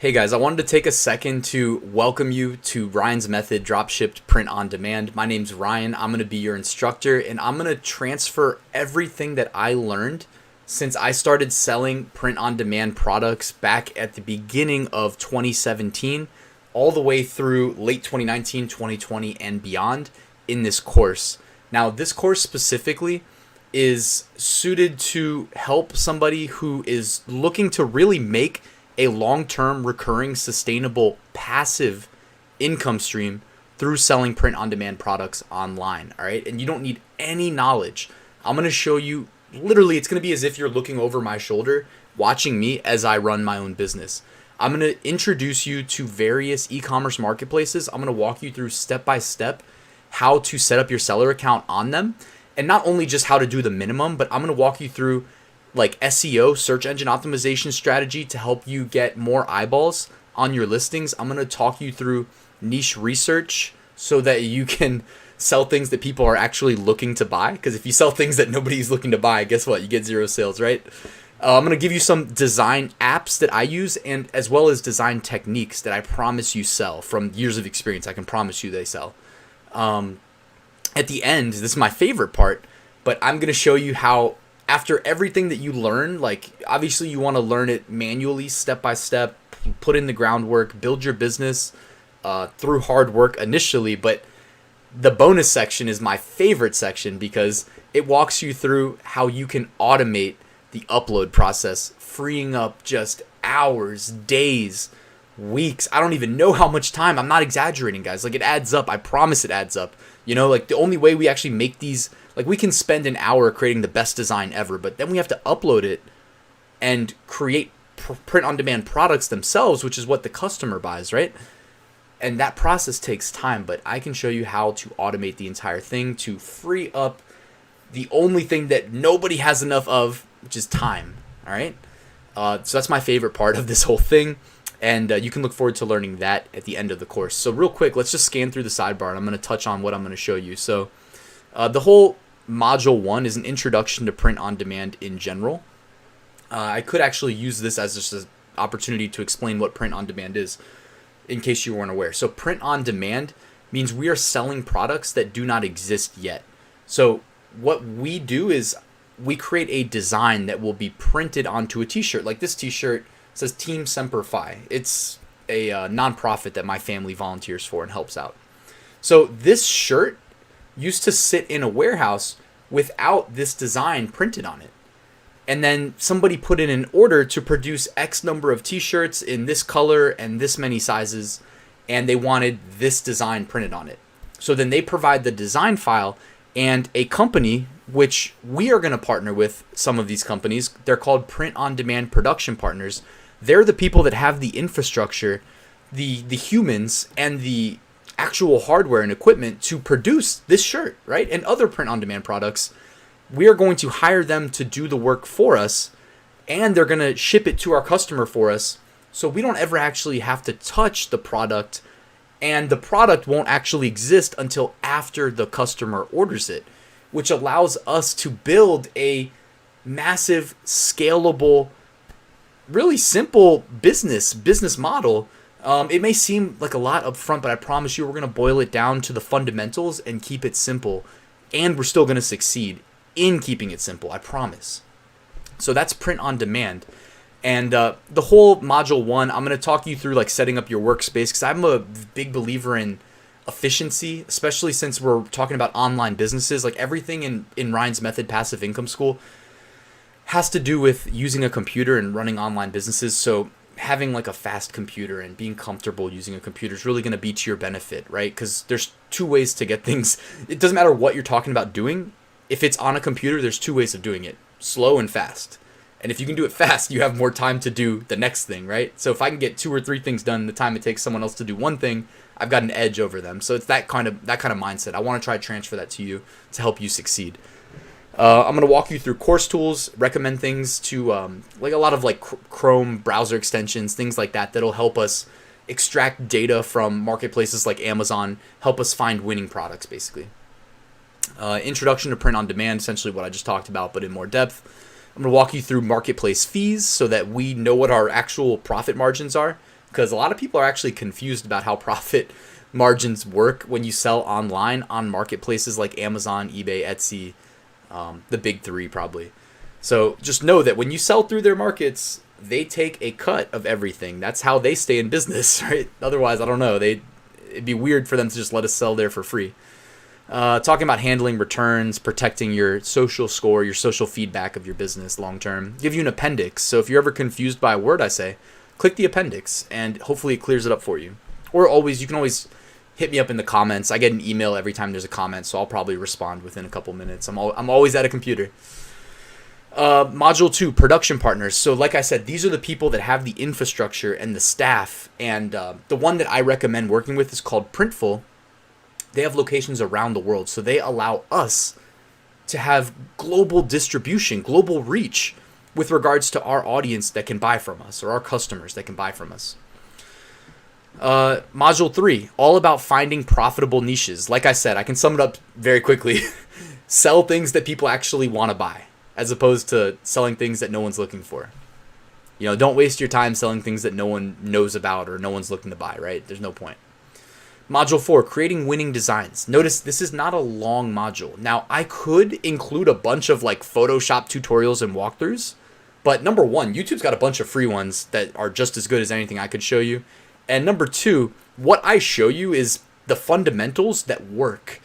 Hey guys, I wanted to take a second to welcome you to Ryan's Method Dropshipped Print on Demand. My name's Ryan. I'm going to be your instructor and I'm going to transfer everything that I learned since I started selling print on demand products back at the beginning of 2017 all the way through late 2019, 2020 and beyond in this course. Now, this course specifically is suited to help somebody who is looking to really make a long-term, recurring, sustainable, passive income stream through selling print-on-demand products online, all right? And you don't need any knowledge. I'm going to show you, literally, it's going to be as if you're looking over my shoulder, watching me as I run my own business. I'm going to introduce you to various e-commerce marketplaces. I'm going to walk you through step-by-step how to set up your seller account on them. And not only just how to do the minimum, but I'm going to walk you through like SEO, search engine optimization strategy to help you get more eyeballs on your listings. I'm going to talk you through niche research so that you can sell things that people are actually looking to buy. Because if you sell things that nobody's looking to buy, guess what? You get zero sales, right? I'm going to give you some design apps that I use and as well as design techniques that I promise you sell from years of experience. I can promise you they sell. At the end, this is my favorite part, but I'm going to show you how after everything that you learn, like obviously you want to learn it manually, step by step, put in the groundwork, build your business through hard work initially. But the bonus section is my favorite section because it walks you through how you can automate the upload process, freeing up just hours, days, weeks. I don't even know how much time. I'm not exaggerating, guys. Like it adds up. I promise it adds up. You know, like the only way we actually make these, like we can spend an hour creating the best design ever, but then we have to upload it and create print on demand products themselves, which is what the customer buys, right? And that process takes time, but I can show you how to automate the entire thing to free up the only thing that nobody has enough of, which is time. All right. So that's my favorite part of this whole thing. And you can look forward to learning that at the end of the course. So real quick, let's just scan through the sidebar and I'm going to touch on what I'm going to show you. So the whole module 1 is an introduction to print on demand in general. I could actually use this as just an opportunity to explain what print on demand is in case you weren't aware. So print on demand means we are selling products that do not exist yet. So what we do is we create a design that will be printed onto a t-shirt. Like this t-shirt says Team Semper Fi. It's a nonprofit that my family volunteers for and helps out. So this shirt used to sit in a warehouse without this design printed on it. And then somebody put in an order to produce X number of t-shirts in this color and this many sizes, and they wanted this design printed on it. So then they provide the design file, and a company, which we are going to partner with some of these companies, they're called print on demand production partners. They're the people that have the infrastructure, the humans, and the actual hardware and equipment to produce this shirt, right? And other print on demand products. We are going to hire them to do the work for us, and they're going to ship it to our customer for us. So we don't ever actually have to touch the product, and the product won't actually exist until after the customer orders it, which allows us to build a massive, scalable, really simple business model. It may seem like a lot up front, but I promise you we're going to boil it down to the fundamentals and keep it simple. And we're still going to succeed in keeping it simple, I promise. So that's print on demand. And the whole module 1, I'm going to talk you through like setting up your workspace because I'm a big believer in efficiency, especially since we're talking about online businesses. Like everything in Ryan's Method Passive Income School has to do with using a computer and running online businesses. So having like a fast computer and being comfortable using a computer is really going to be to your benefit, right? Because there's two ways to get things. It doesn't matter what you're talking about doing. If it's on a computer, there's two ways of doing it, slow and fast. And if you can do it fast, you have more time to do the next thing, right? So if I can get 2 or 3 things done in the time it takes someone else to do one thing, I've got an edge over them. So it's that kind of mindset. I want to try to transfer that to you to help you succeed. I'm going to walk you through course tools, recommend things to like a lot of like Chrome browser extensions, things like that that'll help us extract data from marketplaces like Amazon, help us find winning products basically. Introduction to print on demand, essentially what I just talked about, but in more depth. I'm going to walk you through marketplace fees so that we know what our actual profit margins are. because a lot of people are actually confused about how profit margins work when you sell online on marketplaces like Amazon, eBay, Etsy, the big three probably. So just know that when you sell through their markets, they take a cut of everything. That's how they stay in business, right? Otherwise, I don't know. It'd be weird for them to just let us sell there for free. Talking about handling returns, protecting your social score, your social feedback of your business long term. Give you an appendix. So if you're ever confused by a word I say, click the appendix and hopefully it clears it up for you. Or you can always hit me up in the comments. I get an email every time there's a comment, so I'll probably respond within a couple minutes. I'm always at a computer. Module 2, production partners. So like I said, these are the people that have the infrastructure and the staff. And the one that I recommend working with is called Printful. They have locations around the world, so they allow us to have global distribution, global reach with regards to our audience that can buy from us, or our customers that can buy from us. Module 3, all about finding profitable niches. Like I said, I can sum it up very quickly. Sell things that people actually want to buy, as opposed to selling things that no one's looking for. Don't waste your time selling things that no one knows about or no one's looking to buy, right? There's no point. Module 4, creating winning designs. Notice this is not a long module. Now, I could include a bunch of like Photoshop tutorials and walkthroughs, but number one, YouTube's got a bunch of free ones that are just as good as anything I could show you. And number two, what I show you is the fundamentals that work.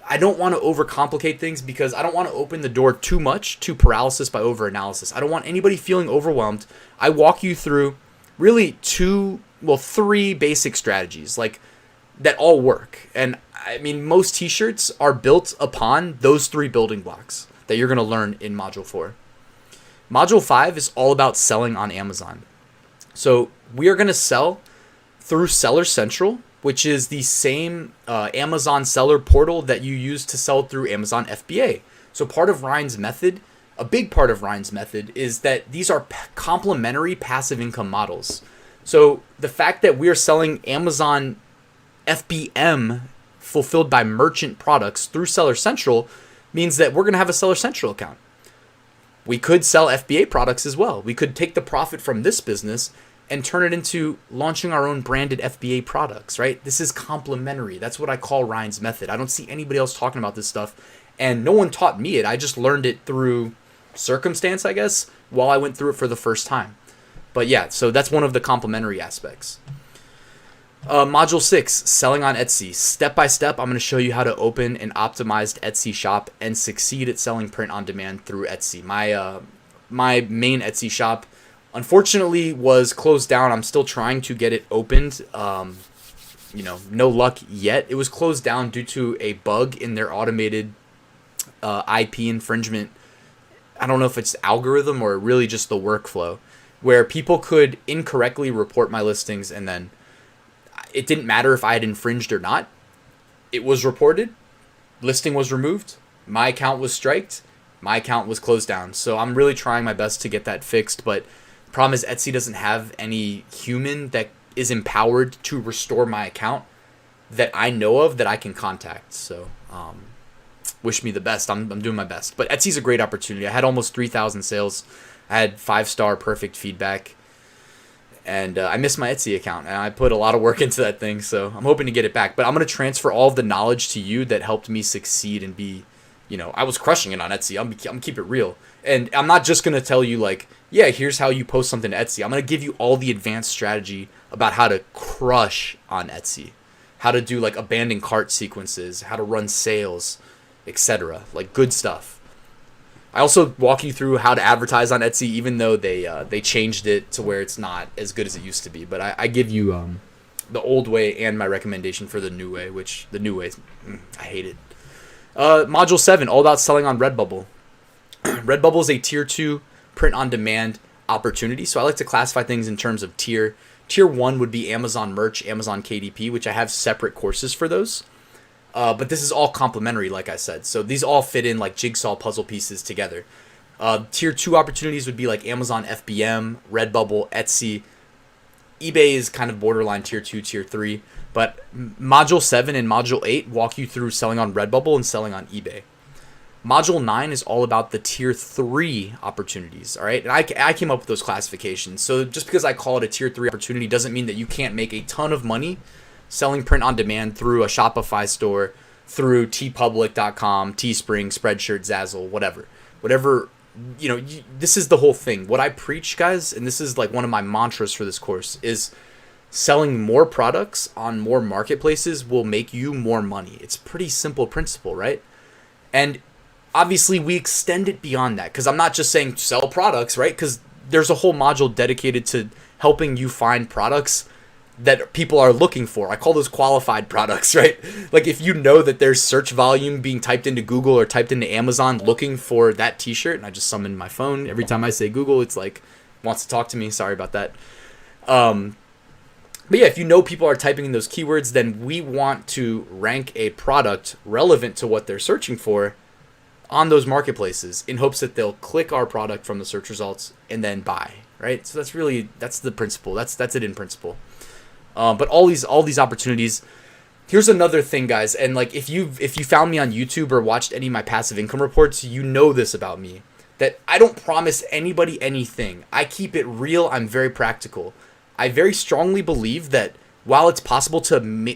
I don't want to overcomplicate things because I don't want to open the door too much to paralysis by overanalysis. I don't want anybody feeling overwhelmed. I walk you through really three basic strategies that all work. And I mean, most t-shirts are built upon those three building blocks that you're going to learn in Module 4. Module 5 is all about selling on Amazon. So we are going to sell through Seller Central, which is the same Amazon seller portal that you use to sell through Amazon FBA. So part of Ryan's method, a big part of Ryan's method, is that these are complementary passive income models. So the fact that we are selling Amazon FBM fulfilled by merchant products through Seller Central means that we're going to have a Seller Central account. We could sell FBA products as well. We could take the profit from this business and turn it into launching our own branded FBA products, right? This is complementary. That's what I call Ryan's method. I don't see anybody else talking about this stuff, and no one taught me it. I just learned it through circumstance, I guess, while I went through it for the first time. But yeah, so that's one of the complementary aspects. Module 6, selling on Etsy. Step by step, I'm going to show you how to open an optimized Etsy shop and succeed at selling print on demand through Etsy. My main Etsy shop, unfortunately, was closed down. I'm still trying to get it opened. No luck yet. It was closed down due to a bug in their automated IP infringement. I don't know if it's algorithm or really just the workflow, where people could incorrectly report my listings, and then it didn't matter if I had infringed or not. It was reported, listing was removed, my account was striked, my account was closed down. So I'm really trying my best to get that fixed, but the problem is Etsy doesn't have any human that is empowered to restore my account that I know of that I can contact. So wish me the best. I'm doing my best. But Etsy's a great opportunity. I had almost 3,000 sales. I had 5-star perfect feedback. And I missed my Etsy account, and I put a lot of work into that thing, so I'm hoping to get it back. But I'm going to transfer all of the knowledge to you that helped me succeed and be, I was crushing it on Etsy. I'm going to keep it real. And I'm not just going to tell you, here's how you post something to Etsy. I'm going to give you all the advanced strategy about how to crush on Etsy, how to do, abandoned cart sequences, how to run sales, etc. Good stuff. I also walk you through how to advertise on Etsy, even though they changed it to where it's not as good as it used to be. But I give you the old way and my recommendation for the new way, which the new way, I hate it. Module 7, all about selling on Redbubble. Redbubble is a tier 2 print-on-demand opportunity. So I like to classify things in terms of tier. Tier 1 would be Amazon Merch, Amazon KDP, which I have separate courses for those. But this is all complementary, like I said. So these all fit in like jigsaw puzzle pieces together. Tier 2 opportunities would be like Amazon FBM, Redbubble, Etsy. eBay is kind of borderline tier 2, tier 3. But Module 7 and Module 8 walk you through selling on Redbubble and selling on eBay. Module 9 is all about the tier 3 opportunities, all right? And I came up with those classifications. So just because I call it a tier 3 opportunity doesn't mean that you can't make a ton of money selling print on demand through a Shopify store, through tpublic.com, Teespring, Spreadshirt, Zazzle, whatever, this is the whole thing. What I preach, guys, and this is like one of my mantras for this course, is selling more products on more marketplaces will make you more money. It's a pretty simple principle, right? And obviously we extend it beyond that, because I'm not just saying sell products, right? Because there's a whole module dedicated to helping you find products that people are looking for. I call those qualified products, right? Like if you know that there's search volume being typed into Google or typed into Amazon looking for that t-shirt, and I just summon my phone every time I say Google, it's like wants to talk to me. Sorry about that. But yeah, if you know people are typing in those keywords, then we want to rank a product relevant to what they're searching for on those marketplaces in hopes that they'll click our product from the search results and then buy, right? So that's the principle. That's it in principle. But all these opportunities. Here's another thing, guys, and like if you found me on YouTube or watched any of my passive income reports, you know this about me, that I don't promise anybody anything. I keep it real. I'm very practical. I very strongly believe that while it's possible to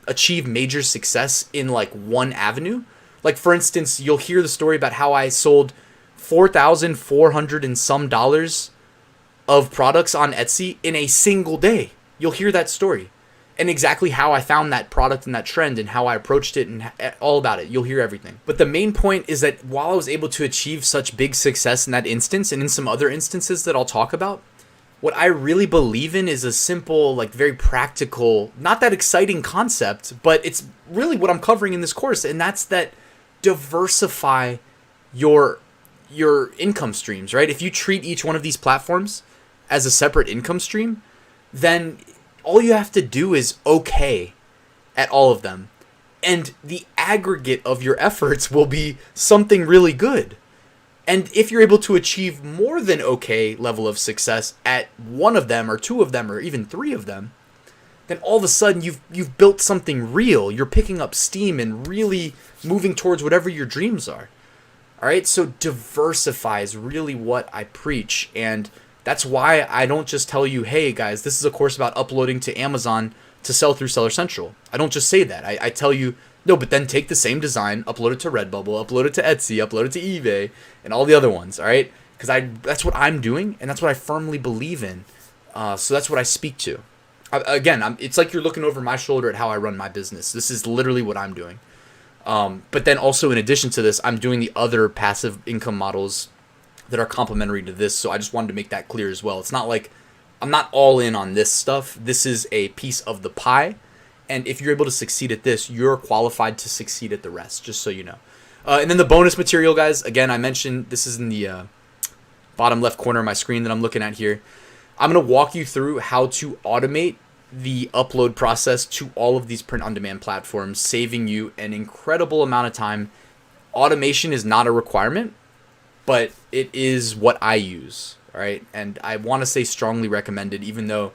achieve major success in like one avenue, like for instance, you'll hear the story about how I sold $4,400 and some dollars of products on Etsy in a single day. You'll hear that story and exactly how I found that product and that trend and how I approached it and all about it. You'll hear everything. But the main point is that while I was able to achieve such big success in that instance and in some other instances that I'll talk about, what I really believe in is a simple, like very practical, not that exciting concept, but it's really what I'm covering in this course. And that's that diversify your income streams, right? If you treat each one of these platforms as a separate income stream, then all you have to do is okay at all of them. And the aggregate of your efforts will be something really good. And if you're able to achieve more than okay level of success at one of them or two of them or even three of them, then all of a sudden you've built something real. You're picking up steam and really moving towards whatever your dreams are. All right, so diversify is really what I preach, and that's why I don't just tell you, hey guys, this is a course about uploading to Amazon to sell through Seller Central. I don't just say that. I tell you, no, but then take the same design, upload it to Redbubble, upload it to Etsy, upload it to eBay, and all the other ones, all right? Because that's what I'm doing, and that's what I firmly believe in. So that's what I speak to. It's like you're looking over my shoulder at how I run my business. This is literally what I'm doing. But then also in addition to this, I'm doing the other passive income models that are complementary to this. So I just wanted to make that clear as well. It's not like I'm not all in on this stuff. This is a piece of the pie. And if you're able to succeed at this, you're qualified to succeed at the rest, just so you know. And then the bonus material, guys, again, I mentioned this is in the bottom left corner of my screen that I'm looking at here. I'm going to walk you through how to automate the upload process to all of these print-on-demand platforms, saving you an incredible amount of time. Automation is not a requirement, but it is what I use, all right? And I want to say strongly recommended, even though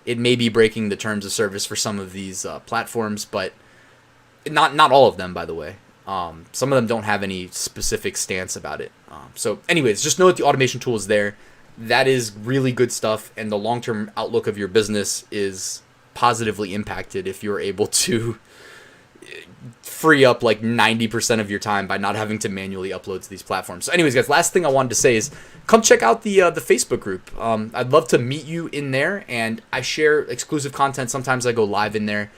it may be breaking the terms of service for some of these platforms, but not all of them, by the way. Some of them don't have any specific stance about it. So anyways, just know that the automation tool is there. That is really good stuff, and the long-term outlook of your business is positively impacted if you're able to free up like 90% of your time by not having to manually upload to these platforms. So anyways, guys, last thing I wanted to say is come check out the Facebook group. I'd love to meet you in there, and I share exclusive content. Sometimes I go live in there.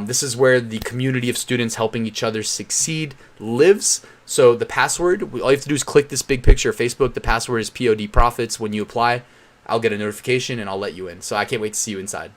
This is where the community of students helping each other succeed lives. So the password, all you have to do is click this big picture of Facebook. The password is POD Profits. When you apply, I'll get a notification and I'll let you in. So I can't wait to see you inside.